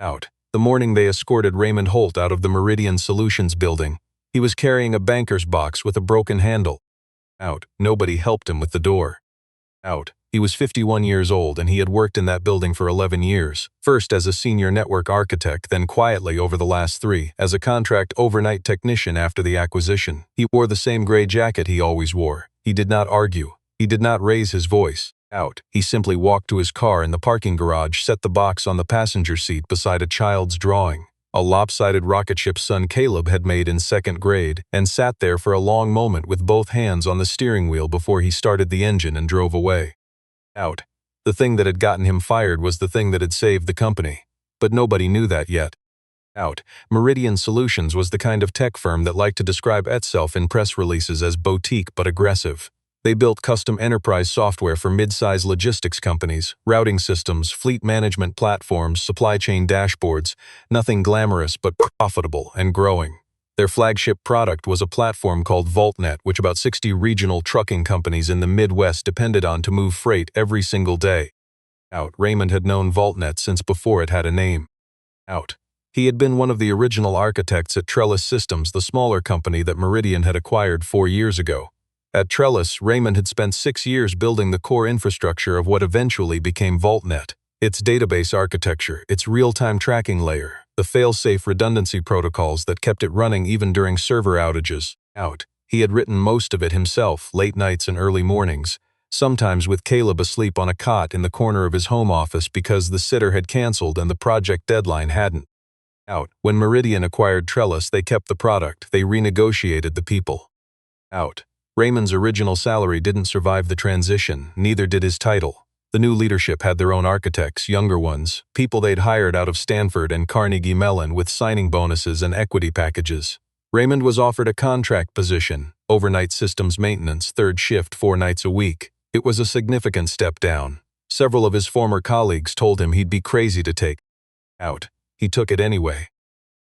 Out. The morning they escorted Raymond Holt out of the Meridian Solutions building, he was carrying a banker's box with a broken handle. Out. Nobody helped him with the door. Out. He was 51 years old and he had worked in that building for 11 years, first as a senior network architect, then quietly over the last 3 as a contract overnight technician after the acquisition. He wore the same gray jacket he always wore. He did not argue. He did not raise his voice. Out. He simply walked to his car in the parking garage, set the box on the passenger seat beside a child's drawing, a lopsided rocket ship son Caleb had made in 2nd grade, and sat there for a long moment with both hands on the steering wheel before he started the engine and drove away. Out. The thing that had gotten him fired was the thing that had saved the company. But nobody knew that yet. Out. Meridian Solutions was the kind of tech firm that liked to describe itself in press releases as boutique but aggressive. They built custom enterprise software for mid-size logistics companies, routing systems, fleet management platforms, supply chain dashboards, nothing glamorous but profitable and growing. Their flagship product was a platform called VaultNet, which about 60 regional trucking companies in the Midwest depended on to move freight every single day. Out. Raymond had known VaultNet since before it had a name. Out. He had been one of the original architects at Trellis Systems, the smaller company that Meridian had acquired 4 years ago. At Trellis, Raymond had spent 6 years building the core infrastructure of what eventually became VaultNet. Its database architecture, its real-time tracking layer, the fail-safe redundancy protocols that kept it running even during server outages. Out. He had written most of it himself, late nights and early mornings, sometimes with Caleb asleep on a cot in the corner of his home office because the sitter had canceled and the project deadline hadn't. Out. When Meridian acquired Trellis, they kept the product, they renegotiated the people. Out. Raymond's original salary didn't survive the transition, neither did his title. The new leadership had their own architects, younger ones, people they'd hired out of Stanford and Carnegie Mellon with signing bonuses and equity packages. Raymond was offered a contract position, overnight systems maintenance, 3rd shift 4 nights a week. It was a significant step down. Several of his former colleagues told him he'd be crazy to take. Out. He took it anyway.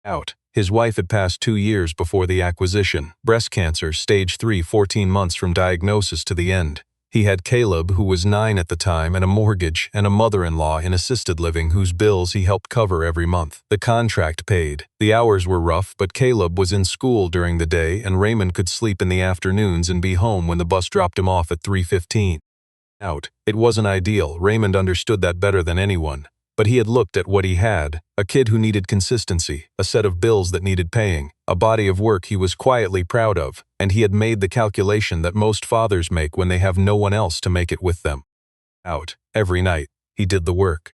Out. His wife had passed 2 years before the acquisition, breast cancer, stage 3, 14 months from diagnosis to the end. He had Caleb, who was 9 at the time, and a mortgage, and a mother-in-law in assisted living whose bills he helped cover every month. The contract paid. The hours were rough, but Caleb was in school during the day, and Raymond could sleep in the afternoons and be home when the bus dropped him off at 3:15. Out. It wasn't ideal. Raymond understood that better than anyone. But he had looked at what he had, a kid who needed consistency, a set of bills that needed paying, a body of work he was quietly proud of, and he had made the calculation that most fathers make when they have no one else to make it with them. Out. Every night, he did the work.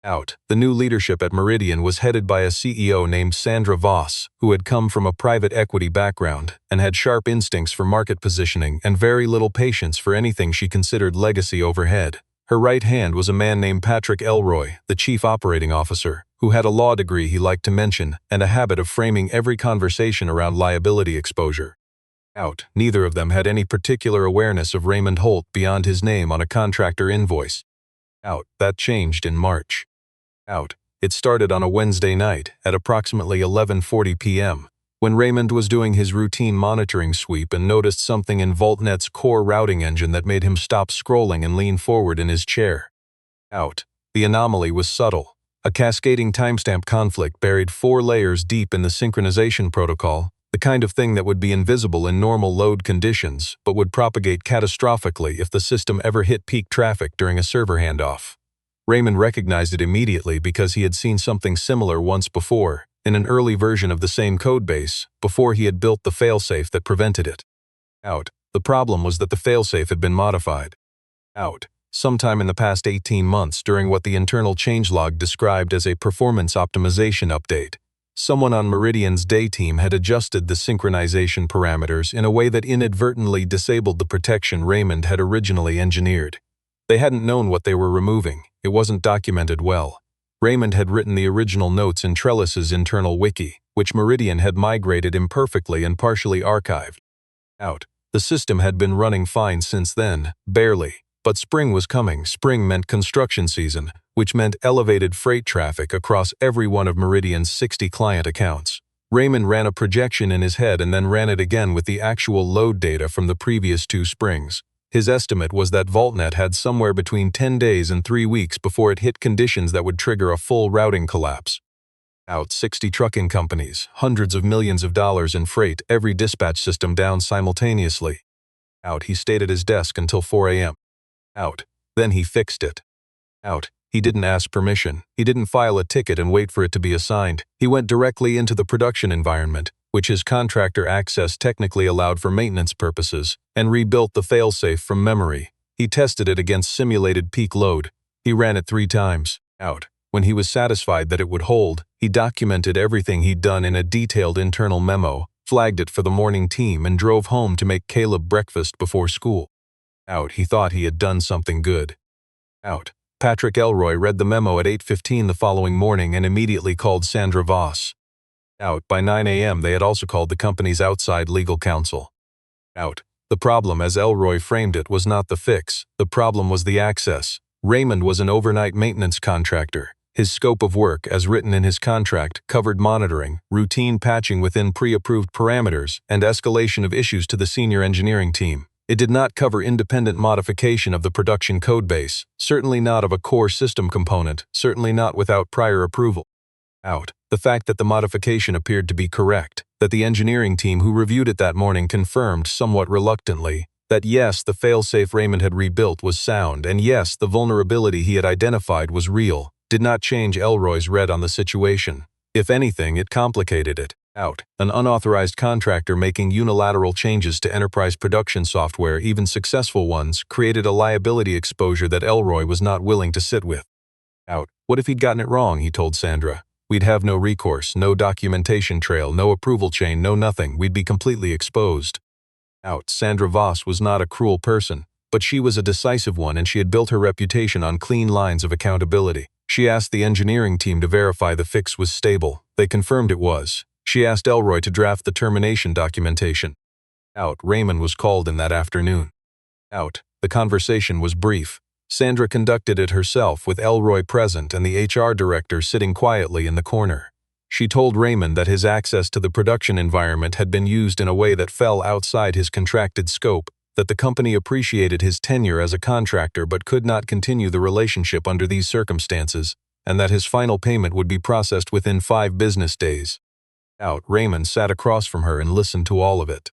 Out. The new leadership at Meridian was headed by a CEO named Sandra Voss, who had come from a private equity background and had sharp instincts for market positioning and very little patience for anything she considered legacy overhead. Her right hand was a man named Patrick Elroy, the chief operating officer, who had a law degree he liked to mention and a habit of framing every conversation around liability exposure. Out. Neither of them had any particular awareness of Raymond Holt beyond his name on a contractor invoice. Out. That changed in March. Out. It started on a Wednesday night at approximately 11:40 p.m. when Raymond was doing his routine monitoring sweep and noticed something in VaultNet's core routing engine that made him stop scrolling and lean forward in his chair. Out. The anomaly was subtle. A cascading timestamp conflict buried 4 layers deep in the synchronization protocol, the kind of thing that would be invisible in normal load conditions but would propagate catastrophically if the system ever hit peak traffic during a server handoff. Raymond recognized it immediately because he had seen something similar once before, in an early version of the same codebase, before he had built the failsafe that prevented it. Out. The problem was that the failsafe had been modified. Out. Sometime in the past 18 months during what the internal changelog described as a performance optimization update, someone on Meridian's day team had adjusted the synchronization parameters in a way that inadvertently disabled the protection Raymond had originally engineered. They hadn't known what they were removing. It wasn't documented well. Raymond had written the original notes in Trellis's internal wiki, which Meridian had migrated imperfectly and partially archived. Out. The system had been running fine since then, barely. But spring was coming. Spring meant construction season, which meant elevated freight traffic across every one of Meridian's 60 client accounts. Raymond ran a projection in his head and then ran it again with the actual load data from the previous 2 springs. His estimate was that VaultNet had somewhere between 10 days and 3 weeks before it hit conditions that would trigger a full routing collapse. Out 60 trucking companies, hundreds of millions of dollars in freight, every dispatch system down simultaneously. Out, he stayed at his desk until 4 a.m. Out, then he fixed it. Out, he didn't ask permission, he didn't file a ticket and wait for it to be assigned. He went directly into the production environment, which his contractor access technically allowed for maintenance purposes, and rebuilt the failsafe from memory. He tested it against simulated peak load. He ran it 3 times. Out. When he was satisfied that it would hold, he documented everything he'd done in a detailed internal memo, flagged it for the morning team, and drove home to make Caleb breakfast before school. Out, he thought he had done something good. Out. Patrick Elroy read the memo at 8:15 the following morning and immediately called Sandra Voss. Out. By 9 a.m. they had also called the company's outside legal counsel. Out. The problem, as Elroy framed it, was not the fix. The problem was the access. Raymond was an overnight maintenance contractor. His scope of work, as written in his contract, covered monitoring, routine patching within pre-approved parameters, and escalation of issues to the senior engineering team. It did not cover independent modification of the production codebase, certainly not of a core system component, certainly not without prior approval. Out. The fact that the modification appeared to be correct, that the engineering team who reviewed it that morning confirmed somewhat reluctantly, that yes, the failsafe Raymond had rebuilt was sound, and yes, the vulnerability he had identified was real, did not change Elroy's read on the situation. If anything, it complicated it. Out. An unauthorized contractor making unilateral changes to enterprise production software, even successful ones, created a liability exposure that Elroy was not willing to sit with. Out. What if he'd gotten it wrong, he told Sandra. We'd have no recourse, no documentation trail, no approval chain, no nothing. We'd be completely exposed. Out. Sandra Voss was not a cruel person, but she was a decisive one, and she had built her reputation on clean lines of accountability. She asked the engineering team to verify the fix was stable. They confirmed it was. She asked Elroy to draft the termination documentation. Out. Raymond was called in that afternoon. Out. The conversation was brief. Sandra conducted it herself, with Elroy present and the HR director sitting quietly in the corner. She told Raymond that his access to the production environment had been used in a way that fell outside his contracted scope, that the company appreciated his tenure as a contractor but could not continue the relationship under these circumstances, and that his final payment would be processed within 5 business days. Out. Raymond sat across from her and listened to all of it.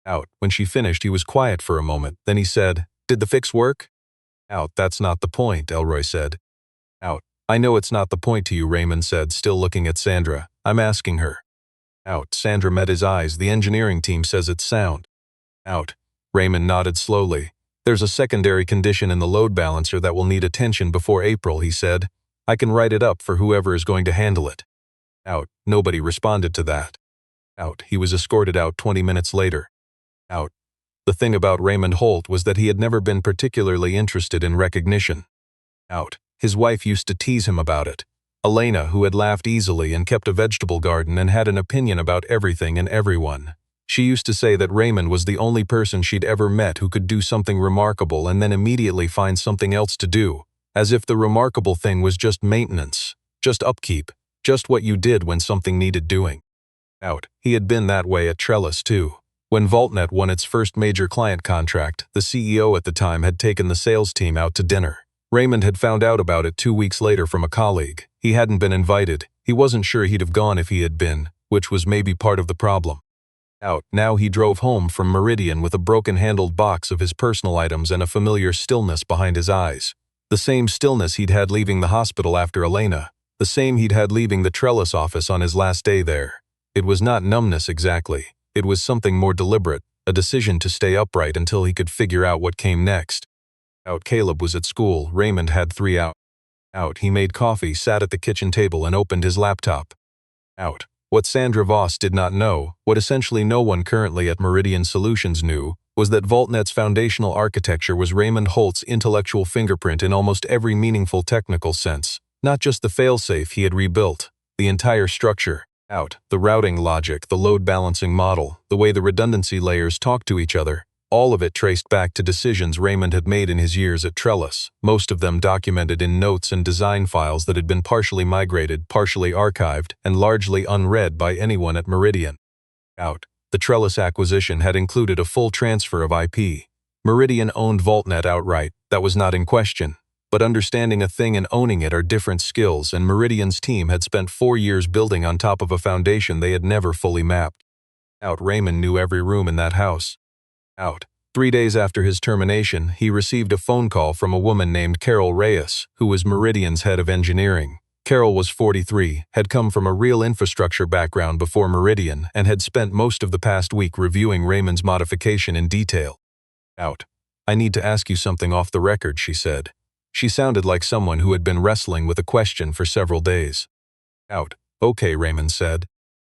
Out. When she finished, he was quiet for a moment. Then he said, "Did the fix work?" Out. "That's not the point," Elroy said. Out. "I know it's not the point to you," Raymond said, still looking at Sandra. "I'm asking her." Out. Sandra met his eyes. "The engineering team says it's sound." Out. Raymond nodded slowly. "There's a secondary condition in the load balancer that will need attention before April," he said. "I can write it up for whoever is going to handle it." Out. Nobody responded to that. Out. He was escorted out 20 minutes later. Out. The thing about Raymond Holt was that he had never been particularly interested in recognition. Out. His wife used to tease him about it. Elena, who had laughed easily and kept a vegetable garden and had an opinion about everything and everyone. She used to say that Raymond was the only person she'd ever met who could do something remarkable and then immediately find something else to do, as if the remarkable thing was just maintenance, just upkeep, just what you did when something needed doing. Out. He had been that way at Trellis too. When VaultNet won its first major client contract, the CEO at the time had taken the sales team out to dinner. Raymond had found out about it 2 weeks later from a colleague. He hadn't been invited. He wasn't sure he'd have gone if he had been, which was maybe part of the problem. Out. Now he drove home from Meridian with a broken-handled box of his personal items and a familiar stillness behind his eyes. The same stillness he'd had leaving the hospital after Elena. The same he'd had leaving the Trellis office on his last day there. It was not numbness exactly. It was something more deliberate, a decision to stay upright until he could figure out what came next. Out. Caleb was at school. Raymond had 3 out. Out. He made coffee, sat at the kitchen table, and opened his laptop. Out. What Sandra Voss did not know, what essentially no one currently at Meridian Solutions knew, was that VaultNet's foundational architecture was Raymond Holt's intellectual fingerprint in almost every meaningful technical sense. Not just the failsafe he had rebuilt, the entire structure. Out. The routing logic, the load balancing model, the way the redundancy layers talk to each other, all of it traced back to decisions Raymond had made in his years at Trellis, most of them documented in notes and design files that had been partially migrated, partially archived, and largely unread by anyone at Meridian. Out. The Trellis acquisition had included a full transfer of IP. Meridian owned VaultNet outright. That was not in question. But understanding a thing and owning it are different skills, and Meridian's team had spent 4 years building on top of a foundation they had never fully mapped. Raymond knew every room in that house. 3 days after his termination, he received a phone call from a woman named Carol Reyes, who was Meridian's head of engineering. Carol was 43, had come from a real infrastructure background before Meridian, and had spent most of the past week reviewing Raymond's modification in detail. "I need to ask you something off the record," she said. She sounded like someone who had been wrestling with a question for several days. "Okay," Raymond said.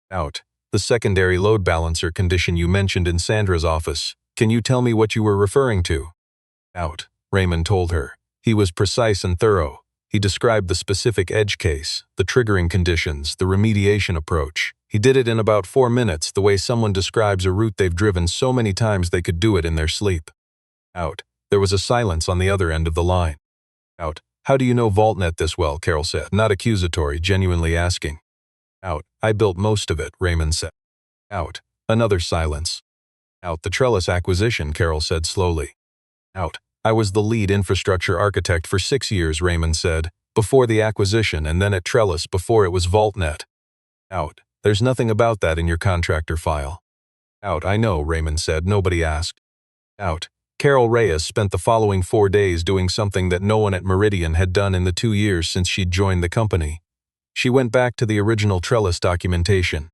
"The secondary load balancer condition you mentioned in Sandra's office. Can you tell me what you were referring to?" Raymond told her. He was precise and thorough. He described the specific edge case, the triggering conditions, the remediation approach. He did it in about 4 minutes, the way someone describes a route they've driven so many times they could do it in their sleep. There was a silence on the other end of the line. "How do you know VaultNet this well?" Carol said, not accusatory, genuinely asking. "I built most of it," Raymond said. Another silence. "The Trellis acquisition," Carol said slowly. "I was the lead infrastructure architect for 6 years," Raymond said, "before the acquisition, and then at Trellis before it was VaultNet." "There's nothing about that in your contractor file." "I know," Raymond said. "Nobody asked." Carol Reyes spent the following 4 days doing something that no one at Meridian had done in the 2 years since she'd joined the company. She went back to the original Trellis documentation.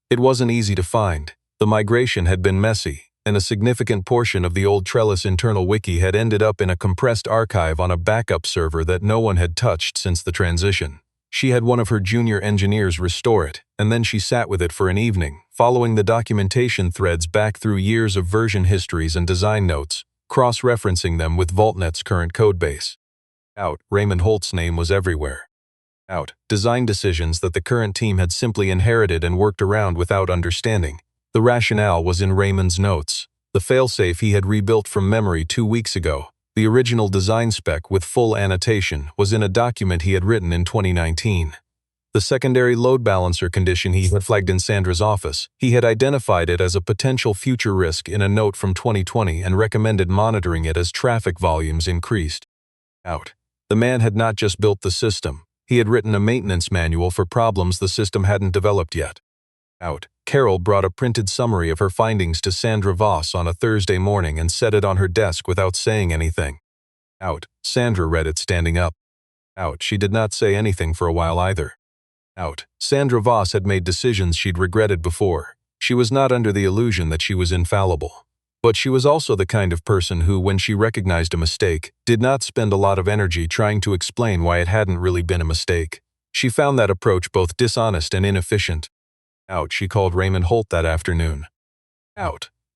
It wasn't easy to find. The migration had been messy, and a significant portion of the old Trellis internal wiki had ended up in a compressed archive on a backup server that no one had touched since the transition. She had one of her junior engineers restore it, and then she sat with it for an evening, following the documentation threads back through years of version histories and design notes, cross-referencing them with VaultNet's current codebase. Raymond Holt's name was everywhere. Design decisions that the current team had simply inherited and worked around without understanding. The rationale was in Raymond's notes. The failsafe he had rebuilt from memory 2 weeks ago, the original design spec with full annotation, was in a document he had written in 2019. The secondary load balancer condition he had flagged in Sandra's office, he had identified it as a potential future risk in a note from 2020 and recommended monitoring it as traffic volumes increased. The man had not just built the system, he had written a maintenance manual for problems the system hadn't developed yet. Carol brought a printed summary of her findings to Sandra Voss on a Thursday morning and set it on her desk without saying anything. Sandra read it standing up. She did not say anything for a while either. Sandra Voss had made decisions she'd regretted before. She was not under the illusion that she was infallible. But she was also the kind of person who, when she recognized a mistake, did not spend a lot of energy trying to explain why it hadn't really been a mistake. She found that approach both dishonest and inefficient. She called Raymond Holt that afternoon.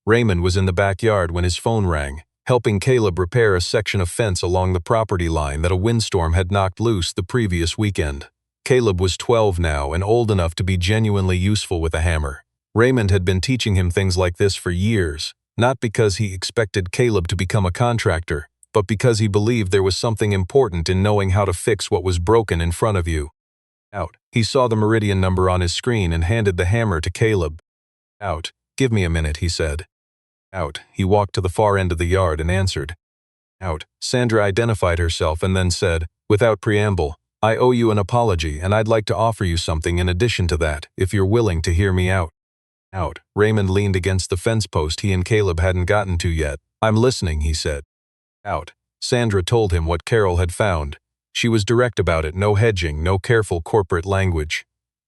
Raymond was in the backyard when his phone rang, helping Caleb repair a section of fence along the property line that a windstorm had knocked loose the previous weekend. Caleb was 12 now and old enough to be genuinely useful with a hammer. Raymond had been teaching him things like this for years, not because he expected Caleb to become a contractor, but because he believed there was something important in knowing how to fix what was broken in front of you. He saw the Meridian number on his screen and handed the hammer to Caleb. "Give me a minute," he said. He walked to the far end of the yard and answered. Sandra identified herself and then said, without preamble, "I owe you an apology, and I'd like to offer you something in addition to that, if you're willing to hear me out." Raymond leaned against the fence post he and Caleb hadn't gotten to yet. "I'm listening," he said. Sandra told him what Carol had found. She was direct about it, no hedging, no careful corporate language.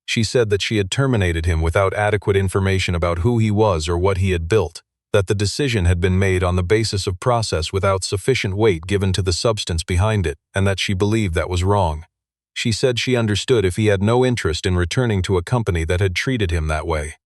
She said that she had terminated him without adequate information about who he was or what he had built, that the decision had been made on the basis of process without sufficient weight given to the substance behind it, and that she believed that was wrong. She said she understood if he had no interest in returning to a company that had treated him that way.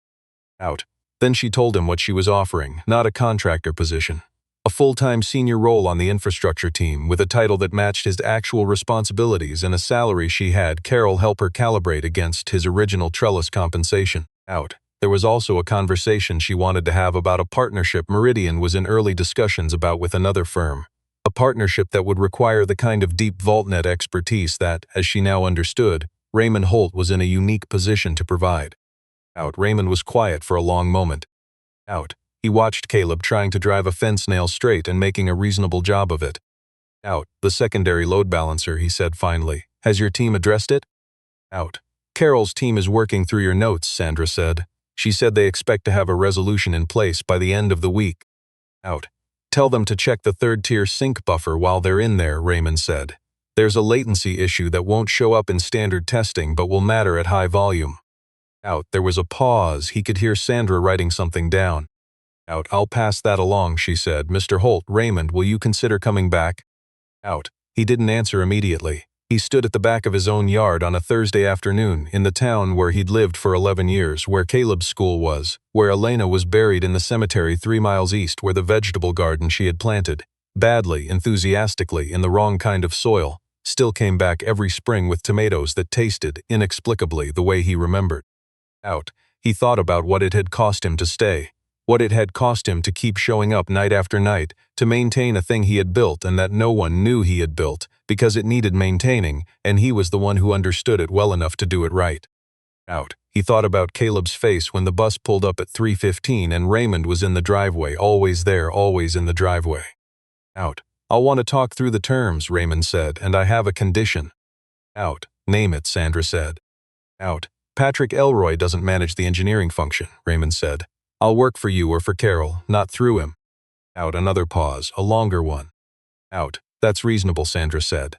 Then she told him what she was offering, not a contractor position. A full-time senior role on the infrastructure team with a title that matched his actual responsibilities and a salary she had Carol help her calibrate against his original Trellis compensation. There was also a conversation she wanted to have about a partnership Meridian was in early discussions about with another firm. A partnership that would require the kind of deep VaultNet expertise that, as she now understood, Raymond Holt was in a unique position to provide. Raymond was quiet for a long moment. He watched Caleb trying to drive a fence nail straight and making a reasonable job of it. Out. The secondary load balancer, he said finally. Has your team addressed it? Out. Carol's team is working through your notes, Sandra said. She said they expect to have a resolution in place by the end of the week. Out. Tell them to check the third-tier sync buffer while they're in there, Raymond said. There's a latency issue that won't show up in standard testing but will matter at high volume. Out. There was a pause. He could hear Sandra writing something down. Out. I'll pass that along, she said. Mr. Holt, Raymond, will you consider coming back? Out. He didn't answer immediately. He stood at the back of his own yard on a Thursday afternoon in the town where he'd lived for 11 years, where Caleb's school was, where Elena was buried in the cemetery 3 miles east, where the vegetable garden she had planted, badly, enthusiastically, in the wrong kind of soil, still came back every spring with tomatoes that tasted, inexplicably, the way he remembered. Out. He thought about what it had cost him to stay, what it had cost him to keep showing up night after night, to maintain a thing he had built and that no one knew he had built, because it needed maintaining, and he was the one who understood it well enough to do it right. Out. He thought about Caleb's face when the bus pulled up at 3:15 and Raymond was in the driveway, always there, always in the driveway. Out. I'll want to talk through the terms, Raymond said, and I have a condition. Out. Name it, Sandra said. Out. Patrick Elroy doesn't manage the engineering function, Raymond said. I'll work for you or for Carol, not through him. Out. Another pause, a longer one. Out. That's reasonable, Sandra said.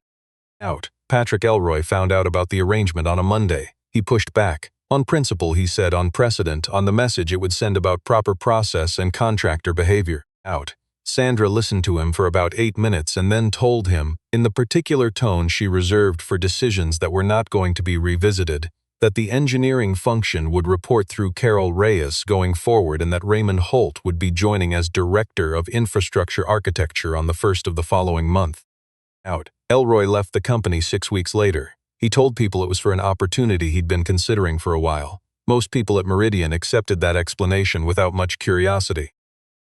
Out. Patrick Elroy found out about the arrangement on a Monday. He pushed back. On principle, he said, on precedent, on the message it would send about proper process and contractor behavior. Out. Sandra listened to him for about 8 minutes and then told him, in the particular tone she reserved for decisions that were not going to be revisited, that the engineering function would report through Carol Reyes going forward and that Raymond Holt would be joining as Director of Infrastructure Architecture on the 1st of the following month. Out. Elroy left the company 6 weeks later. He told people it was for an opportunity he'd been considering for a while. Most people at Meridian accepted that explanation without much curiosity.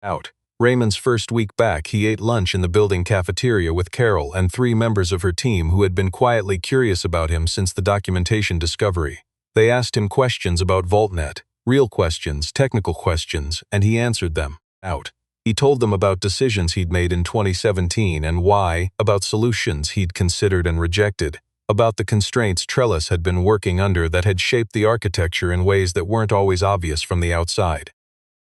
Out. Raymond's first week back, he ate lunch in the building cafeteria with Carol and 3 members of her team who had been quietly curious about him since the documentation discovery. They asked him questions about VaultNet, real questions, technical questions, and he answered them. Out. He told them about decisions he'd made in 2017 and why, about solutions he'd considered and rejected, about the constraints Trellis had been working under that had shaped the architecture in ways that weren't always obvious from the outside.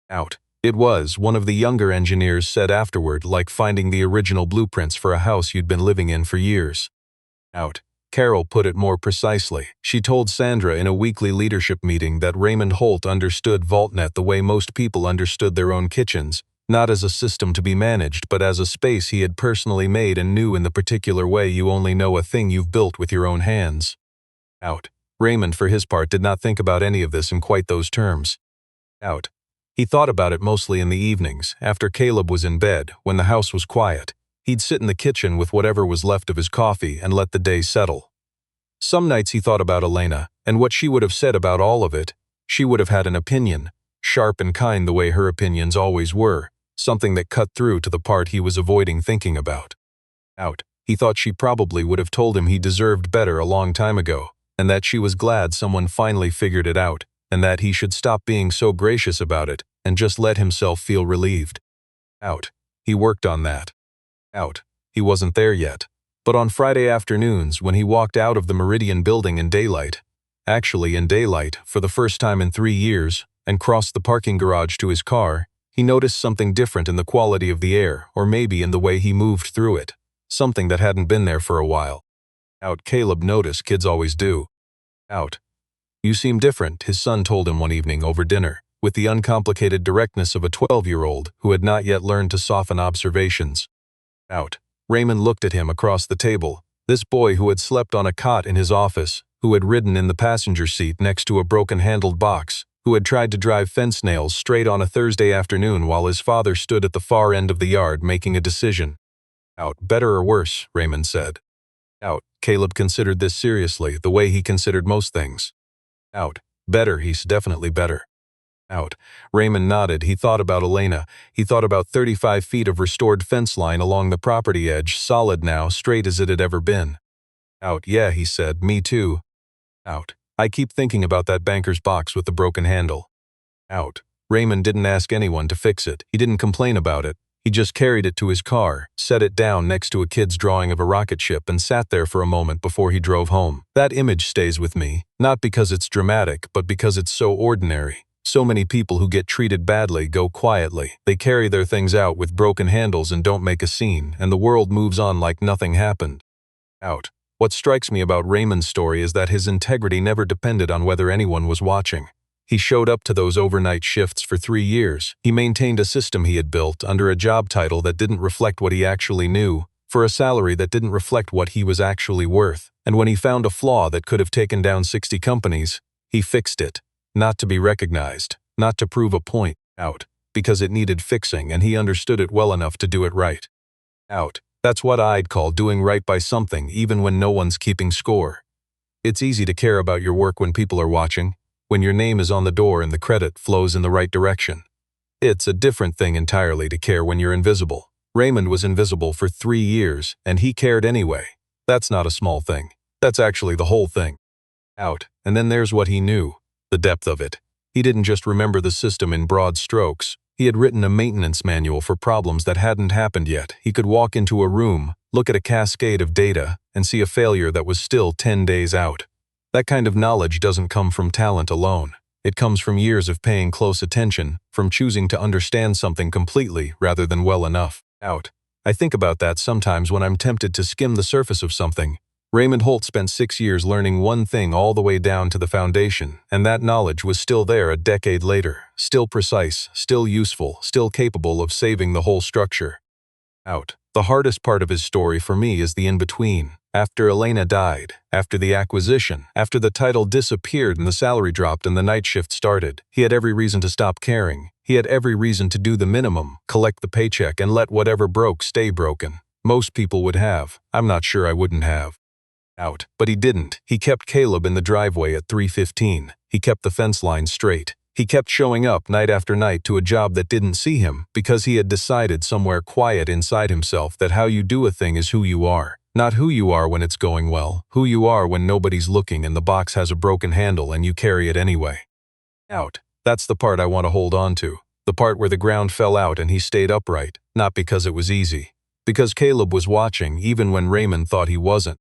Out. It was, one of the younger engineers said afterward, like finding the original blueprints for a house you'd been living in for years. Out. Carol put it more precisely. She told Sandra in a weekly leadership meeting that Raymond Holt understood VaultNet the way most people understood their own kitchens, not as a system to be managed but as a space he had personally made and knew in the particular way you only know a thing you've built with your own hands. Out. Raymond, for his part, did not think about any of this in quite those terms. Out. He thought about it mostly in the evenings, after Caleb was in bed, when the house was quiet. He'd sit in the kitchen with whatever was left of his coffee and let the day settle. Some nights he thought about Elena, and what she would have said about all of it. She would have had an opinion, sharp and kind the way her opinions always were, something that cut through to the part he was avoiding thinking about. Out. He thought she probably would have told him he deserved better a long time ago, and that she was glad someone finally figured it out, and that he should stop being so gracious about it and just let himself feel relieved. Out. He worked on that. Out. He wasn't there yet. But on Friday afternoons, when he walked out of the Meridian building in daylight, actually in daylight for the first time in 3 years, and crossed the parking garage to his car, he noticed something different in the quality of the air, or maybe in the way he moved through it, something that hadn't been there for a while. Out. Caleb noticed, kids always do. Out. You seem different, his son told him one evening over dinner, with the uncomplicated directness of a 12-year-old who had not yet learned to soften observations. Out. Raymond looked at him across the table, this boy who had slept on a cot in his office, who had ridden in the passenger seat next to a broken-handled box, who had tried to drive fence nails straight on a Thursday afternoon while his father stood at the far end of the yard making a decision. Out. Better or worse, Raymond said. Out. Caleb considered this seriously, the way he considered most things. Out. Better, he's definitely better. Out. Raymond nodded. He thought about Elena. He thought about 35 feet of restored fence line along the property edge, solid now, straight as it had ever been. Out. Yeah, he said, me too. Out. I keep thinking about that banker's box with the broken handle. Out. Raymond didn't ask anyone to fix it. He didn't complain about it. He just carried it to his car, set it down next to a kid's drawing of a rocket ship and sat there for a moment before he drove home. That image stays with me, not because it's dramatic, but because it's so ordinary. So many people who get treated badly go quietly. They carry their things out with broken handles and don't make a scene, and the world moves on like nothing happened. Out. What strikes me about Raymond's story is that his integrity never depended on whether anyone was watching. He showed up to those overnight shifts for 3 years. He maintained a system he had built under a job title that didn't reflect what he actually knew, for a salary that didn't reflect what he was actually worth. And when he found a flaw that could have taken down 60 companies, he fixed it. Not to be recognized, not to prove a point. Out. Because it needed fixing and he understood it well enough to do it right. Out. That's what I'd call doing right by something even when no one's keeping score. It's easy to care about your work when people are watching, when your name is on the door and the credit flows in the right direction. It's a different thing entirely to care when you're invisible. Raymond was invisible for 3 years, and he cared anyway. That's not a small thing. That's actually the whole thing. Out. And then there's what he knew, the depth of it. He didn't just remember the system in broad strokes. He had written a maintenance manual for problems that hadn't happened yet. He could walk into a room, look at a cascade of data, and see a failure that was still 10 days out. That kind of knowledge doesn't come from talent alone. It comes from years of paying close attention, from choosing to understand something completely rather than well enough. Out. I think about that sometimes when I'm tempted to skim the surface of something. Raymond Holt spent 6 years learning one thing all the way down to the foundation, and that knowledge was still there a decade later, still precise, still useful, still capable of saving the whole structure. Out. The hardest part of his story for me is the in-between. After Elena died, after the acquisition, after the title disappeared and the salary dropped and the night shift started, he had every reason to stop caring. He had every reason to do the minimum, collect the paycheck, and let whatever broke stay broken. Most people would have. I'm not sure I wouldn't have. Out. But he didn't. He kept Caleb in the driveway at 3:15. He kept the fence line straight. He kept showing up night after night to a job that didn't see him because he had decided somewhere quiet inside himself that how you do a thing is who you are. Not who you are when it's going well, who you are when nobody's looking and the box has a broken handle and you carry it anyway. Out. That's the part I want to hold on to. The part where the ground fell out and he stayed upright, not because it was easy. Because Caleb was watching even when Raymond thought he wasn't.